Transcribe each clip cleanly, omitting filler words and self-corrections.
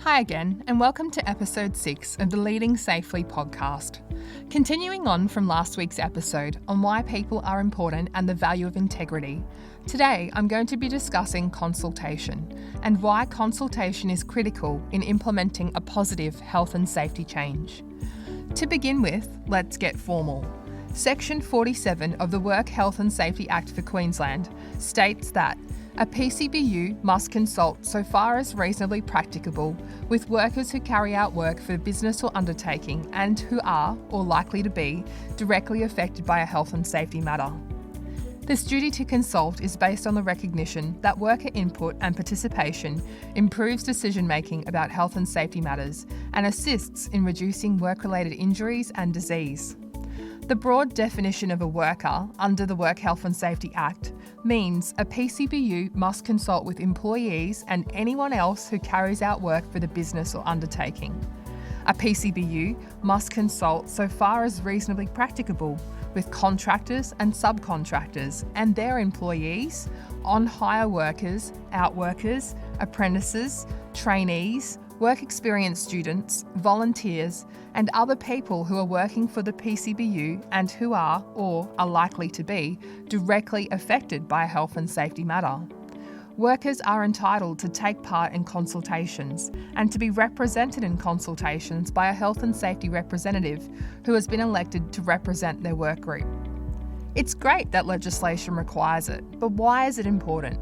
Hi again, and welcome to episode 6 of the Leading Safely podcast. Continuing on from last week's episode on why people are important and the value of integrity, today I'm going to be discussing consultation and why consultation is critical in implementing a positive health and safety change. To begin with, let's get formal. Section 47 of the Work Health and Safety Act for Queensland states that a PCBU must consult so far as reasonably practicable with workers who carry out work for business or undertaking and who are, or likely to be, directly affected by a health and safety matter. This duty to consult is based on the recognition that worker input and participation improves decision-making about health and safety matters and assists in reducing work-related injuries and disease. The broad definition of a worker under the Work Health and Safety Act means a PCBU must consult with employees and anyone else who carries out work for the business or undertaking. A PCBU must consult so far as reasonably practicable with contractors and subcontractors and their employees, on-hire workers, outworkers, apprentices, trainees, work experience students, volunteers, and other people who are working for the PCBU and who are, or are likely to be, directly affected by a health and safety matter. Workers are entitled to take part in consultations and to be represented in consultations by a health and safety representative who has been elected to represent their work group. It's great that legislation requires it, but why is it important?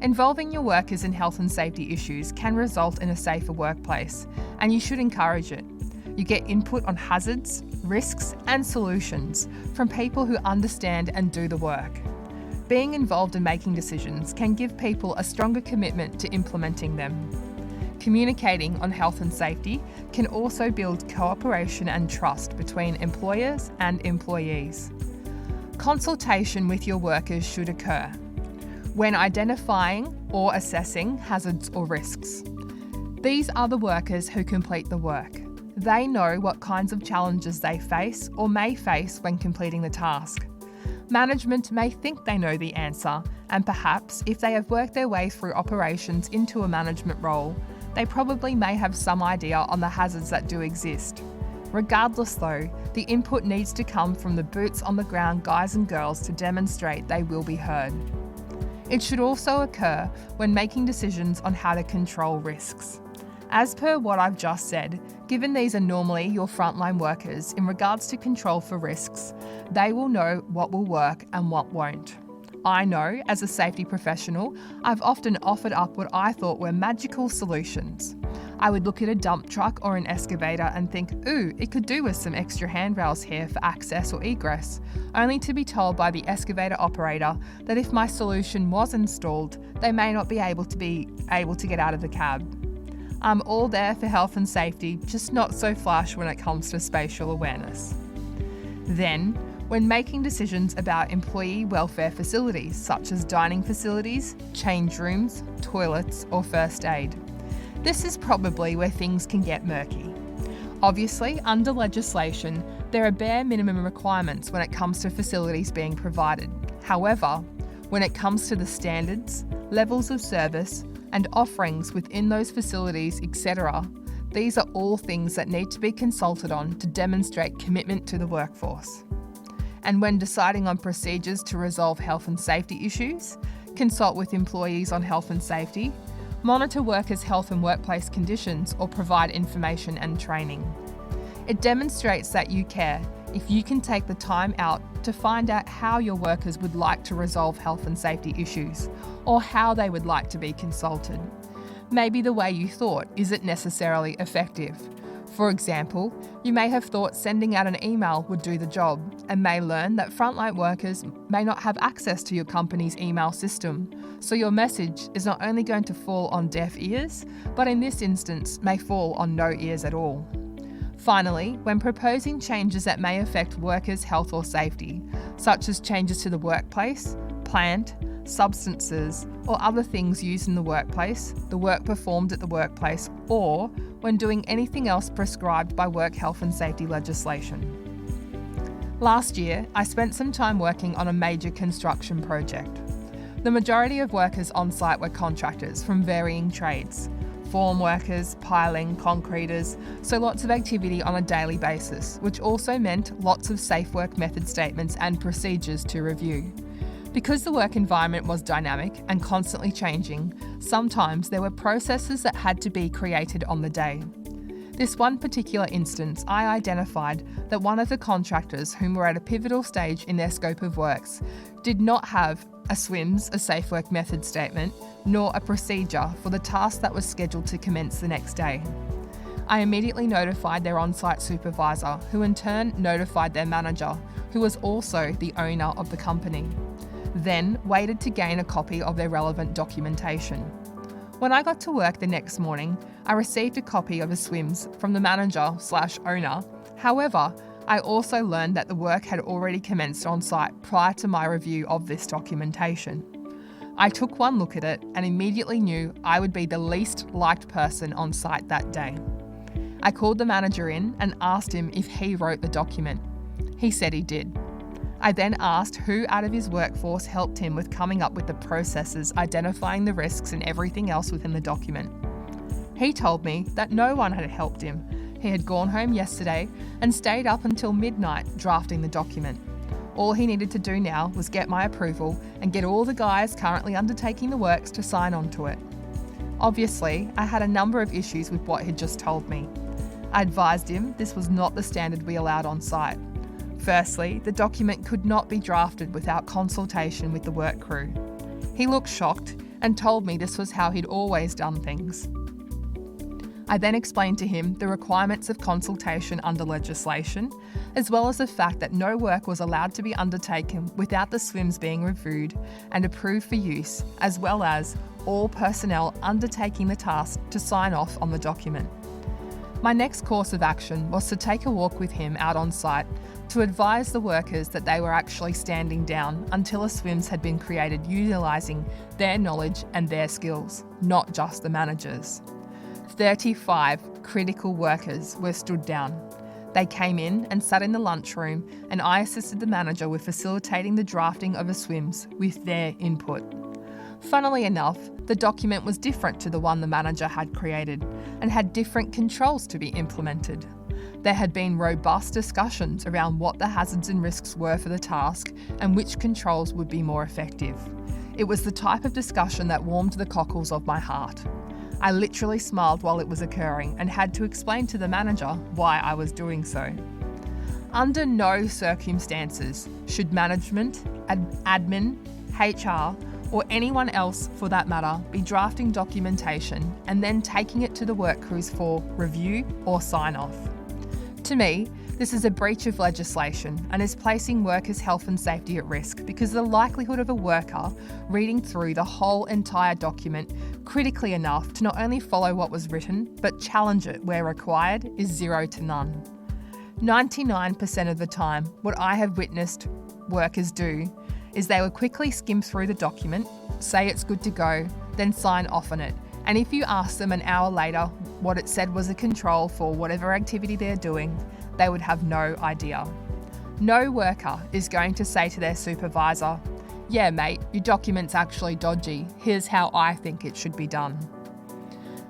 Involving your workers in health and safety issues can result in a safer workplace, and you should encourage it. You get input on hazards, risks, and solutions from people who understand and do the work. Being involved in making decisions can give people a stronger commitment to implementing them. Communicating on health and safety can also build cooperation and trust between employers and employees. Consultation with your workers should occur when identifying or assessing hazards or risks. These are the workers who complete the work. They know what kinds of challenges they face or may face when completing the task. Management may think they know the answer, and perhaps if they have worked their way through operations into a management role, they probably may have some idea on the hazards that do exist. Regardless though, the input needs to come from the boots on the ground guys and girls to demonstrate they will be heard. It should also occur when making decisions on how to control risks. As per what I've just said, given these are normally your frontline workers in regards to control for risks, they will know what will work and what won't. I know, as a safety professional, I've often offered up what I thought were magical solutions. I would look at a dump truck or an excavator and think, ooh, it could do with some extra handrails here for access or egress, only to be told by the excavator operator that if my solution was installed, they may not be able to get out of the cab. I'm all there for health and safety, just not so flash when it comes to spatial awareness. Then, when making decisions about employee welfare facilities such as dining facilities, change rooms, toilets, or first aid. This is probably where things can get murky. Obviously, under legislation, there are bare minimum requirements when it comes to facilities being provided. However, when it comes to the standards, levels of service, and offerings within those facilities, etc., these are all things that need to be consulted on to demonstrate commitment to the workforce. And when deciding on procedures to resolve health and safety issues, consult with employees on health and safety, monitor workers' health and workplace conditions, or provide information and training. It demonstrates that you care if you can take the time out to find out how your workers would like to resolve health and safety issues, or how they would like to be consulted. Maybe the way you thought isn't necessarily effective. For example, you may have thought sending out an email would do the job, and may learn that frontline workers may not have access to your company's email system, so your message is not only going to fall on deaf ears, but in this instance may fall on no ears at all. Finally, when proposing changes that may affect workers' health or safety, such as changes to the workplace, plant, substances, or other things used in the workplace, the work performed at the workplace, or when doing anything else prescribed by work health and safety legislation. Last year, I spent some time working on a major construction project. The majority of workers on site were contractors from varying trades, form workers, piling, concreters, so lots of activity on a daily basis, which also meant lots of safe work method statements and procedures to review. Because the work environment was dynamic and constantly changing, sometimes there were processes that had to be created on the day. This one particular instance, I identified that one of the contractors whom were at a pivotal stage in their scope of works did not have a SWMS, a safe work method statement, nor a procedure for the task that was scheduled to commence the next day. I immediately notified their on-site supervisor, who in turn notified their manager, who was also the owner of the company. Then waited to gain a copy of their relevant documentation. When I got to work the next morning, I received a copy of a SWMS from the manager/owner. However, I also learned that the work had already commenced on site prior to my review of this documentation. I took one look at it and immediately knew I would be the least liked person on site that day. I called the manager in and asked him if he wrote the document. He said he did. I then asked who out of his workforce helped him with coming up with the processes, identifying the risks and everything else within the document. He told me that no one had helped him. He had gone home yesterday and stayed up until midnight drafting the document. All he needed to do now was get my approval and get all the guys currently undertaking the works to sign on to it. Obviously, I had a number of issues with what he'd just told me. I advised him this was not the standard we allowed on site. Firstly, the document could not be drafted without consultation with the work crew. He looked shocked and told me this was how he'd always done things. I then explained to him the requirements of consultation under legislation, as well as the fact that no work was allowed to be undertaken without the SWMS being reviewed and approved for use, as well as all personnel undertaking the task to sign off on the document. My next course of action was to take a walk with him out on site to advise the workers that they were actually standing down until a SWMS had been created utilising their knowledge and their skills, not just the managers. 35 critical workers were stood down. They came in and sat in the lunchroom, and I assisted the manager with facilitating the drafting of a SWMS with their input. Funnily enough, the document was different to the one the manager had created and had different controls to be implemented. There had been robust discussions around what the hazards and risks were for the task and which controls would be more effective. It was the type of discussion that warmed the cockles of my heart. I literally smiled while it was occurring and had to explain to the manager why I was doing so. Under no circumstances should management, admin, HR, or anyone else for that matter be drafting documentation and then taking it to the work crews for review or sign off. To me, this is a breach of legislation and is placing workers' health and safety at risk because the likelihood of a worker reading through the whole entire document critically enough to not only follow what was written but challenge it where required is 0 to none. 99% of the time, what I have witnessed workers do is they will quickly skim through the document, say it's good to go, then sign off on it. And if you ask them an hour later what it said was a control for whatever activity they're doing, they would have no idea. No worker is going to say to their supervisor, "Yeah, mate, your document's actually dodgy. Here's how I think it should be done."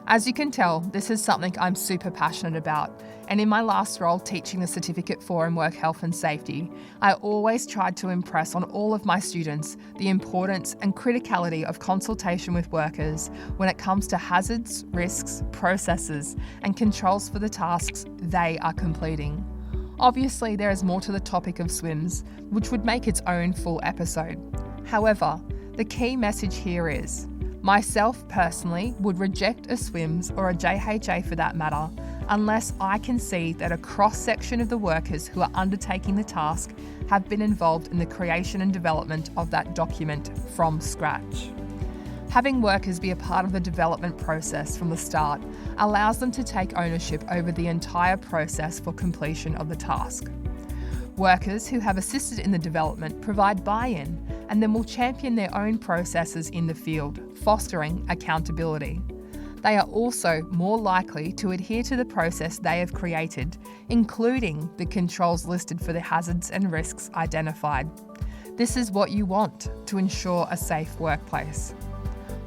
As you can tell, this is something I'm super passionate about, and in my last role teaching the Certificate for in Work Health and Safety, I always tried to impress on all of my students the importance and criticality of consultation with workers when it comes to hazards, risks, processes, and controls for the tasks they are completing. Obviously, there is more to the topic of SWMS, which would make its own full episode. However, the key message here is, myself personally would reject a SWMS or a JHA for that matter unless I can see that a cross-section of the workers who are undertaking the task have been involved in the creation and development of that document from scratch. Having workers be a part of the development process from the start allows them to take ownership over the entire process for completion of the task. Workers who have assisted in the development provide buy-in and then will champion their own processes in the field, fostering accountability. They are also more likely to adhere to the process they have created, including the controls listed for the hazards and risks identified. This is what you want to ensure a safe workplace.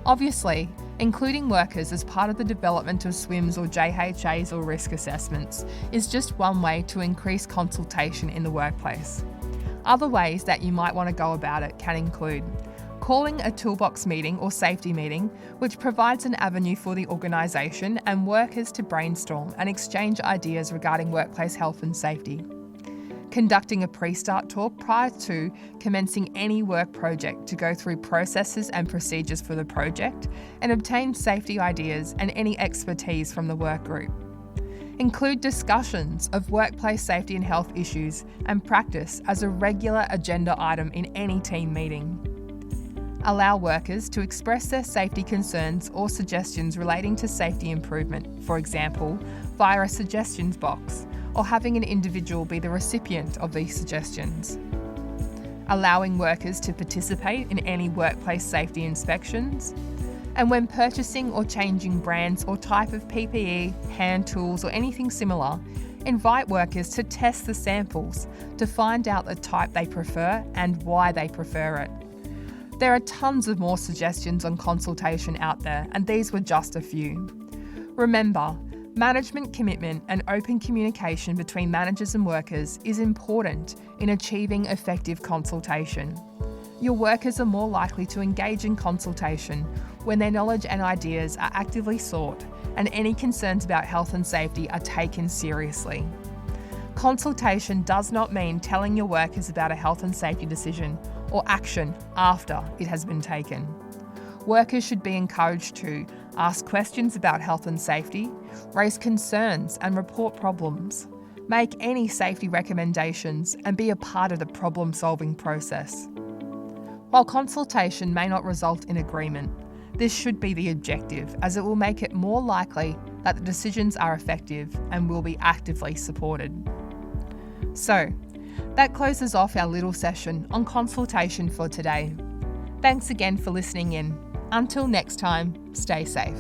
Obviously, Including workers as part of the development of SWIMs or JHAs or risk assessments is just one way to increase consultation in the workplace. Other ways that you might want to go about it can include calling a toolbox meeting or safety meeting, which provides an avenue for the organisation and workers to brainstorm and exchange ideas regarding workplace health and safety. Conducting a pre-start talk prior to commencing any work project to go through processes and procedures for the project and obtain safety ideas and any expertise from the work group. Include discussions of workplace safety and health issues and practice as a regular agenda item in any team meeting. Allow workers to express their safety concerns or suggestions relating to safety improvement, for example, via a suggestions box, or having an individual be the recipient of these suggestions. Allowing workers to participate in any workplace safety inspections. And when purchasing or changing brands or type of PPE, hand tools or anything similar, invite workers to test the samples to find out the type they prefer and why they prefer it. There are tons of more suggestions on consultation out there, and these were just a few. Remember, management commitment and open communication between managers and workers is important in achieving effective consultation. Your workers are more likely to engage in consultation when their knowledge and ideas are actively sought and any concerns about health and safety are taken seriously. Consultation does not mean telling your workers about a health and safety decision or action after it has been taken. Workers should be encouraged to ask questions about health and safety, raise concerns and report problems, make any safety recommendations and be a part of the problem-solving process. While consultation may not result in agreement, this should be the objective, as it will make it more likely that the decisions are effective and will be actively supported. So, that closes off our little session on consultation for today. Thanks again for listening in. Until next time, stay safe.